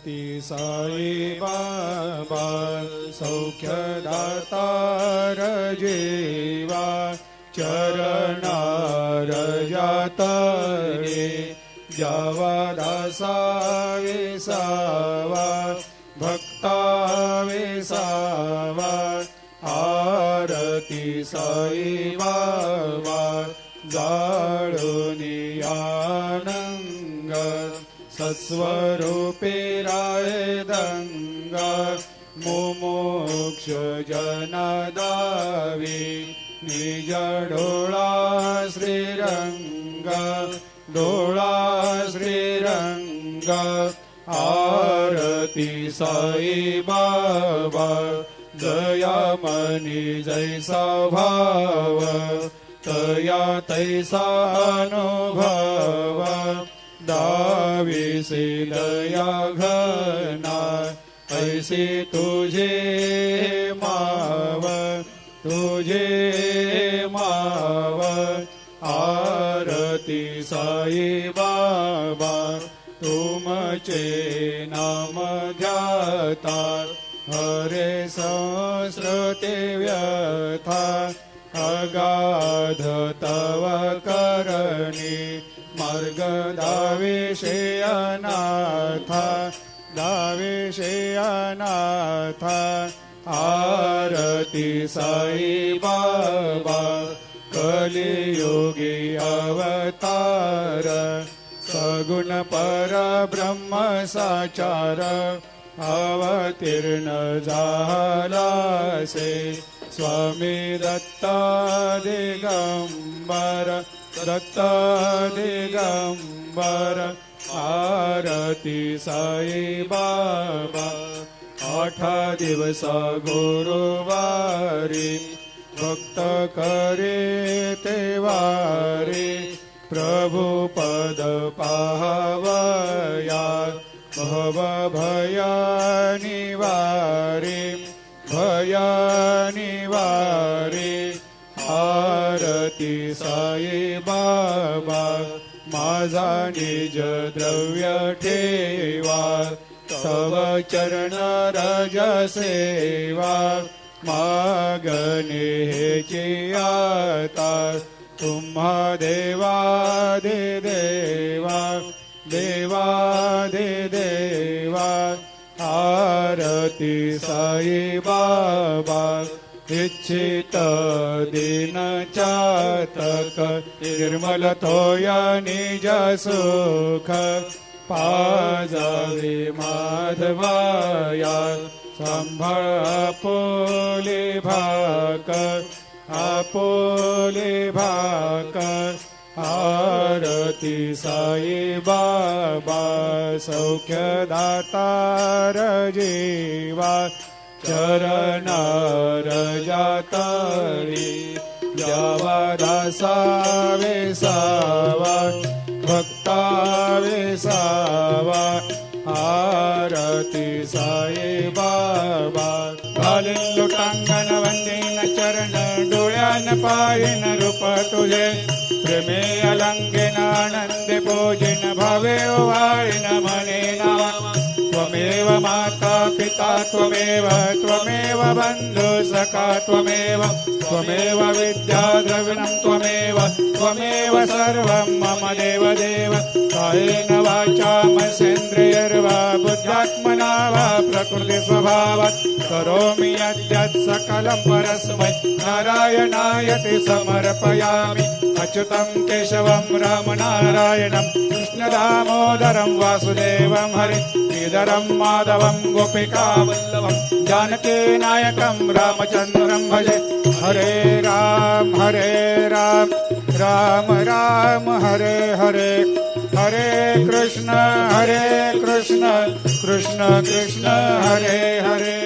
ती साई बाबा सौख्यदातार जीवा चरणार जातरे जावा दासा विसावा भक्ता विसावा आरती साई बाबा जाळूनी आनंग सस्वरूपे राय दंग मुमुक्ष जनदावी निज डोळा श्रीरंग डोळा श्रीरंग आरती साई बाबा दयामनी जैसा भाव तया तैसा अनुभव दाविसे दया घना ऐसे तुझे माव तुझे माव आरती साई बाबा तुमचे नाम ध्याता हरे संस्कृते व्यथा अगाध तव करणी मार्ग दाविषे अनाथा दाविषे अनाथा आरती साई बाबा कलियुगी अवतार सगुण परब्रह्म साचार अवतीर्ण झालासे स्वामी दत्ता दिगंबर दत्ता दिगंबर आरती साई बाबा 8 दिवस गुरुवारी भक्त करे तेवारी प्रभु पद पाहवया भव भया निवारी भया निवारी आरती साई बाबा माझा निज द्रव्य ठेवा तव चरण रज सेवा मागणे हेची आता तुम्हा देवादि देवा देवादि देवा आरती साई बाबा इच्छित दिन चातक निर्मल तोया निज सुख पाजावे माधवाया सांभाळ आपोले भाकर आरती साई बाबा सौख्यदातार जीवा चरणार जातरी जावा दासा विसावा भक्ता विसावा आरती साई बाबा घालीन लोटांगण वंदीन चरण डोळ्यान पाहिन रूप तुझे प्रेमे अलंघेन आनंदे पूजिन भावे वाळीन म्हणे नावा त्वमेव माता पिता त्वमेव त्वमेव बंधु सखा त्वमेव त्वमेव विद्या द्रविणं त्वमेव त्वमेव सर्वं मम देव देव कायेन वाचा मनसेन्द्रियर्वा बुद्ध्यात्मना वा प्रकृति स्वभावात् करोमि यद्यत् सकलं परस्मै नारायणायति समर्पयामि अच्युतं केशवं रामनारायणं कृष्णदामोदरं वासुदेवं हरे श्रीधरं माधवं गोपिकावल्लभं जानकीनायकं रामचन्द्रं भजे हरे राम राम राम हरे हरे हरे कृष्ण कृष्ण कृष्ण हरे हरे